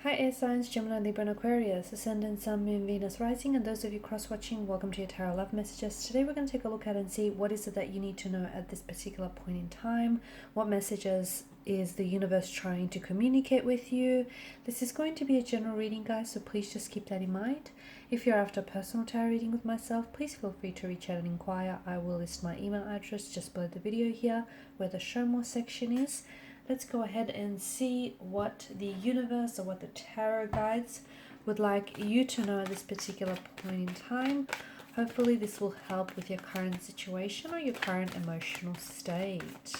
Hi air signs, Gemini, Libra and Aquarius, Ascendant, Sun, Moon, Venus, Rising, and those of you cross-watching, welcome to your Tarot Love Messages. Today we're going to take a look at and see what is it that you need to know at this particular point in time, what messages is the universe trying to communicate with you. This is going to be a general reading, guys, so please just keep that in mind. If you're after a personal tarot reading with myself, please feel free to reach out and inquire. I will list my email address just below the video here where the show more section is. Let's go ahead and see what the universe or what the tarot guides would like you to know at this particular point in time. Hopefully this will help with your current situation or your current emotional state.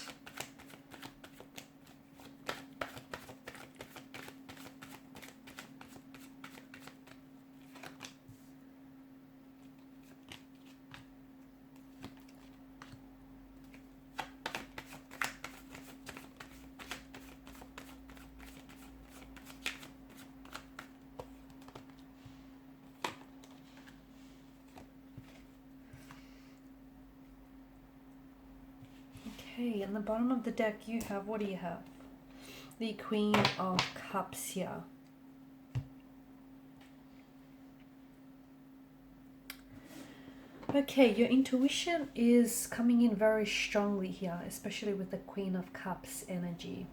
Okay, in the bottom of the deck you have, what do you have? The Queen of Cups here. Okay, your intuition is coming in very strongly here, especially with the Queen of Cups energy.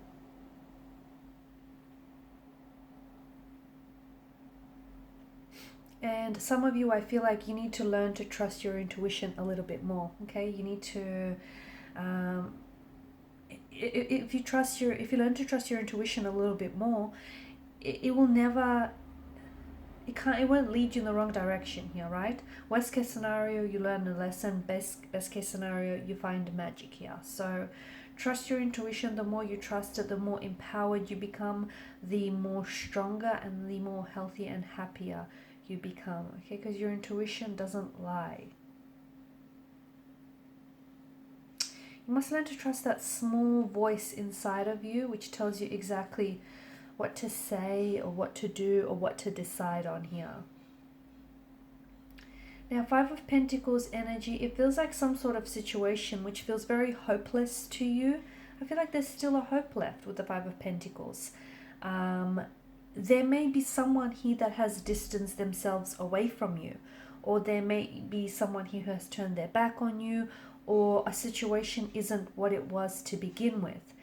And some of you, I feel like you need to learn to trust your intuition a little bit more, okay? You need to, if you learn to trust your intuition a little bit more, it won't lead you in the wrong direction here, right? Worst case scenario, you learn a lesson. Best case scenario, you find magic here. So trust your intuition. The more you trust it, the more empowered you become, the more stronger and the more healthy and happier you become, okay? Because your intuition doesn't lie. You must learn to trust that small voice inside of you which tells you exactly what to say or what to do or what to decide on here. Now, Five of Pentacles energy, it feels like some sort of situation which feels very hopeless to you. I feel like there's still a hope left with the Five of Pentacles. There may be someone here that has distanced themselves away from you, or there may be someone here who has turned their back on you, or a situation isn't what it was to begin with.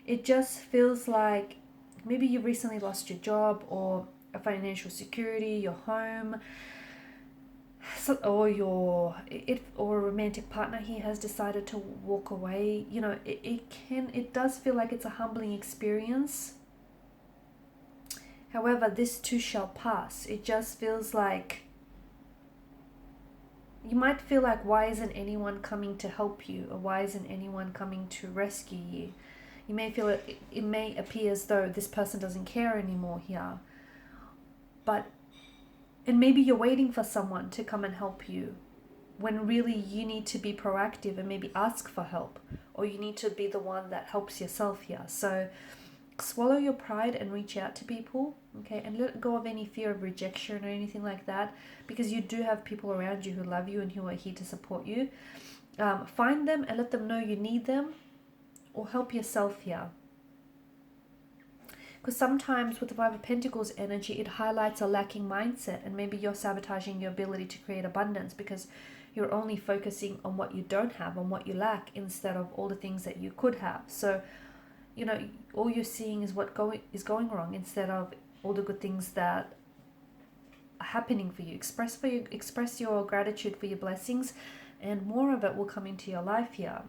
It just feels like maybe you recently lost your job or a financial security, your home, or a romantic partner here has decided to walk away. You know, it does feel like it's a humbling experience. However, this too shall pass. It just feels like you might feel like, why isn't anyone coming to help you, or why isn't anyone coming to rescue you? You may feel it may appear as though this person doesn't care anymore here. And maybe you're waiting for someone to come and help you, when really you need to be proactive and maybe ask for help, or you need to be the one that helps yourself here. So swallow your pride and reach out to people, okay? And let go of any fear of rejection or anything like that, because you do have people around you who love you and who are here to support you. Find them and let them know you need them, or help yourself here. Because sometimes with the Five of Pentacles energy, it highlights a lacking mindset, and maybe you're sabotaging your ability to create abundance because you're only focusing on what you don't have, on what you lack, instead of all the things that you could have. So, you know, all you're seeing is what is going wrong, instead of all the good things that are happening for you. Express your gratitude for your blessings, and more of it will come into your life here.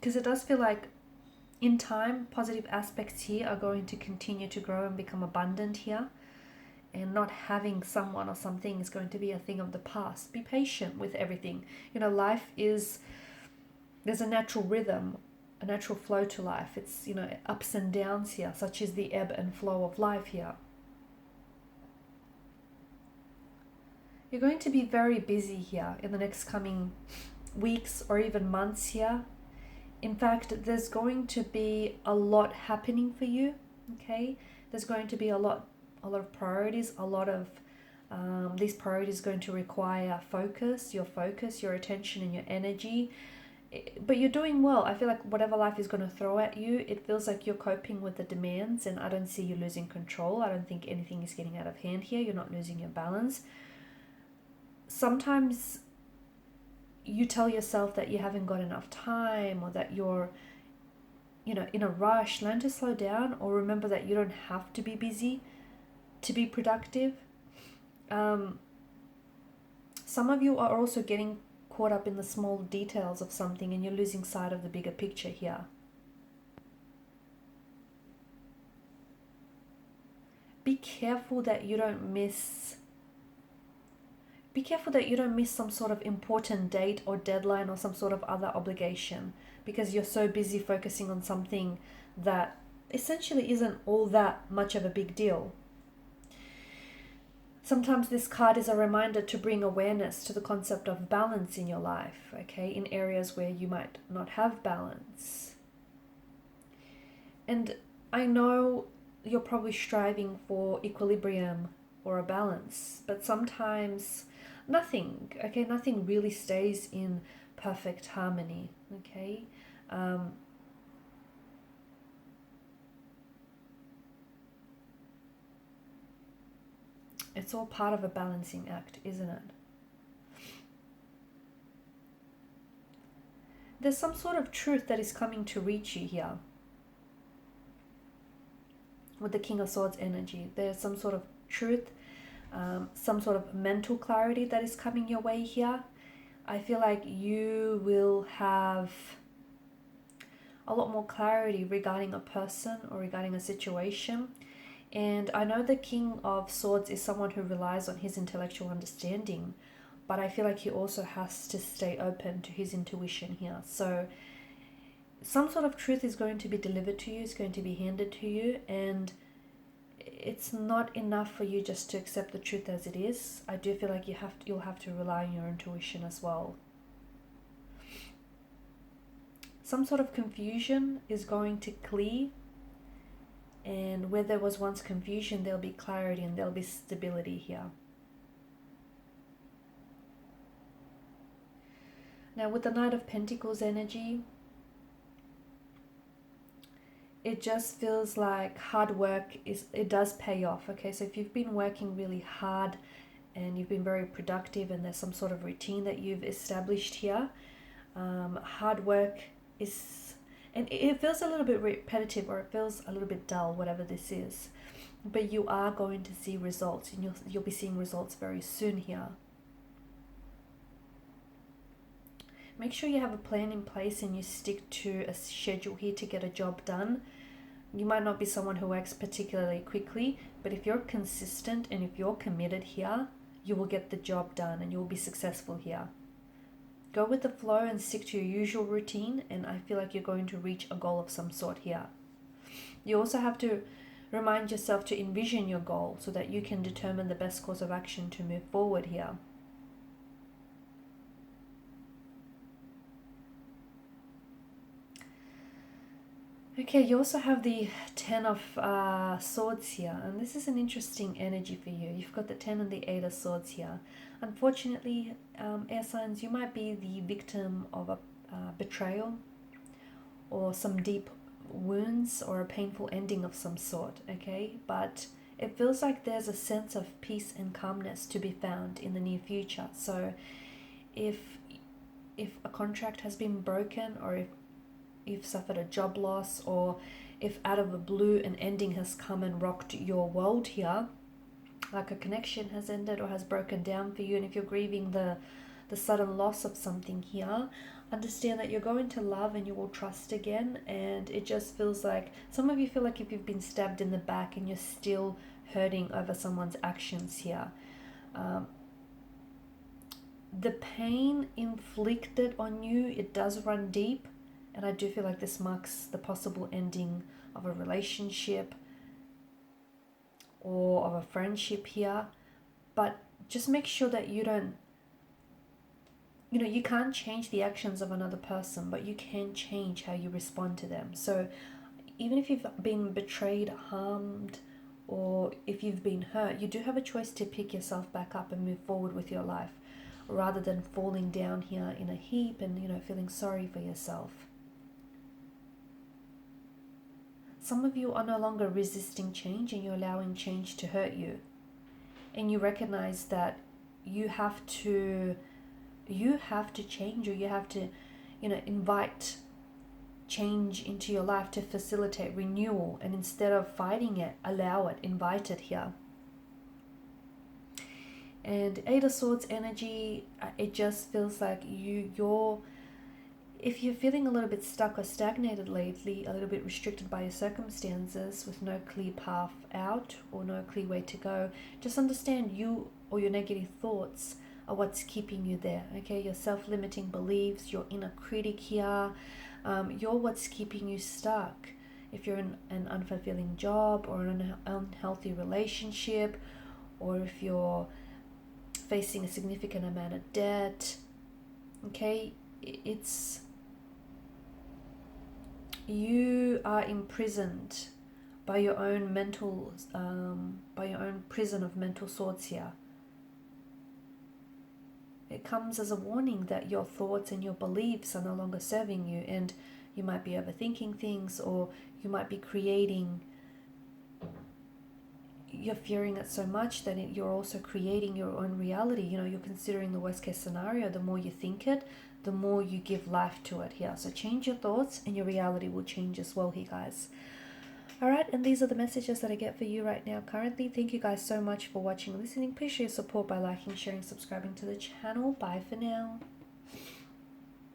Because it does feel like in time, positive aspects here are going to continue to grow and become abundant here. And not having someone or something is going to be a thing of the past. Be patient with everything. You know, there's a natural rhythm, a natural flow to life. It's, you know, ups and downs here, such as the ebb and flow of life here. You're going to be very busy here in the next coming weeks or even months here. In fact, there's going to be a lot happening for you, okay? There's going to be a lot of priorities, a lot of these priorities going to require your attention and your energy. but you're doing well. I feel like whatever life is going to throw at you, it feels like you're coping with the demands, and I don't see you losing control. I don't think anything is getting out of hand here. You're not losing your balance. Sometimes you tell yourself that you haven't got enough time, or that you're, in a rush. Learn to slow down, or remember that you don't have to be busy to be productive. Some of you are also getting caught up in the small details of something, and you're losing sight of the bigger picture here. Be careful that you don't miss some sort of important date or deadline or some sort of other obligation, because you're so busy focusing on something that essentially isn't all that much of a big deal. Sometimes this card is a reminder to bring awareness to the concept of balance in your life, okay, in areas where you might not have balance. And I know you're probably striving for equilibrium or a balance, but sometimes nothing really stays in perfect harmony, okay? It's all part of a balancing act, isn't it? There's some sort of truth that is coming to reach you here. With the King of Swords energy, there's some sort of truth, some sort of mental clarity that is coming your way here. I feel like you will have a lot more clarity regarding a person or regarding a situation. And I know the King of Swords is someone who relies on his intellectual understanding, but I feel like he also has to stay open to his intuition here. So some sort of truth is going to be delivered to you, it's going to be handed to you, and it's not enough for you just to accept the truth as it is. I do feel like you'll have to rely on your intuition as well. Some sort of confusion is going to clear, and where there was once confusion, there'll be clarity and there'll be stability here. Now with the Knight of Pentacles energy, it just feels like hard work it does pay off, okay? So if you've been working really hard and you've been very productive, and there's some sort of routine that you've established here, hard work is, and it feels a little bit repetitive, or it feels a little bit dull, whatever this is, but you are going to see results, and you'll be seeing results very soon here. Make sure you have a plan in place and you stick to a schedule here to get a job done. You might not be someone who works particularly quickly, but if you're consistent and if you're committed here, you will get the job done and you'll be successful here. Go with the flow and stick to your usual routine, and I feel like you're going to reach a goal of some sort here. You also have to remind yourself to envision your goal so that you can determine the best course of action to move forward here. Okay, you also have the Ten of Swords here, and this is an interesting energy for you. You've got the 10 and the 8 of Swords here. Unfortunately, air signs, you might be the victim of a betrayal or some deep wounds or a painful ending of some sort, okay? But it feels like there's a sense of peace and calmness to be found in the near future. So if a contract has been broken, or if you've suffered a job loss, or if out of the blue an ending has come and rocked your world here, like a connection has ended or has broken down for you, and if you're grieving the sudden loss of something here, understand that you're going to love and you will trust again. And it just feels like some of you feel like if you've been stabbed in the back and you're still hurting over someone's actions here. The pain inflicted on you, it does run deep. And I do feel like this marks the possible ending of a relationship or of a friendship here. But just make sure that you don't, you can't change the actions of another person, but you can change how you respond to them. So even if you've been betrayed, harmed, or if you've been hurt, you do have a choice to pick yourself back up and move forward with your life. rather than falling down here in a heap and, you know, feeling sorry for yourself. Some of you are no longer resisting change and you're allowing change to hurt you. And you recognize that you have to change, or you have to, you know, invite change into your life to facilitate renewal. And instead of fighting it, allow it, invite it here. And Eight of Swords energy, it just feels like you're if you're feeling a little bit stuck or stagnated lately, a little bit restricted by your circumstances with no clear path out or no clear way to go, just understand you or your negative thoughts are what's keeping you there. Okay, your self-limiting beliefs, your inner critic here, you're what's keeping you stuck. If you're in an unfulfilling job or an unhealthy relationship, or if you're facing a significant amount of debt, okay, it's you are imprisoned by your own prison of mental swords here. It comes as a warning that your thoughts and your beliefs are no longer serving you, and you might be overthinking things, or you might be you're fearing it so much that you're also creating your own reality. You know, you're considering the worst case scenario. The more you think it, the more you give life to it here. So change your thoughts and your reality will change as well here, guys. All right, and these are the messages that I get for you right now currently. Thank you guys so much for watching and listening. Please show your support by liking, sharing, subscribing to the channel. Bye for now.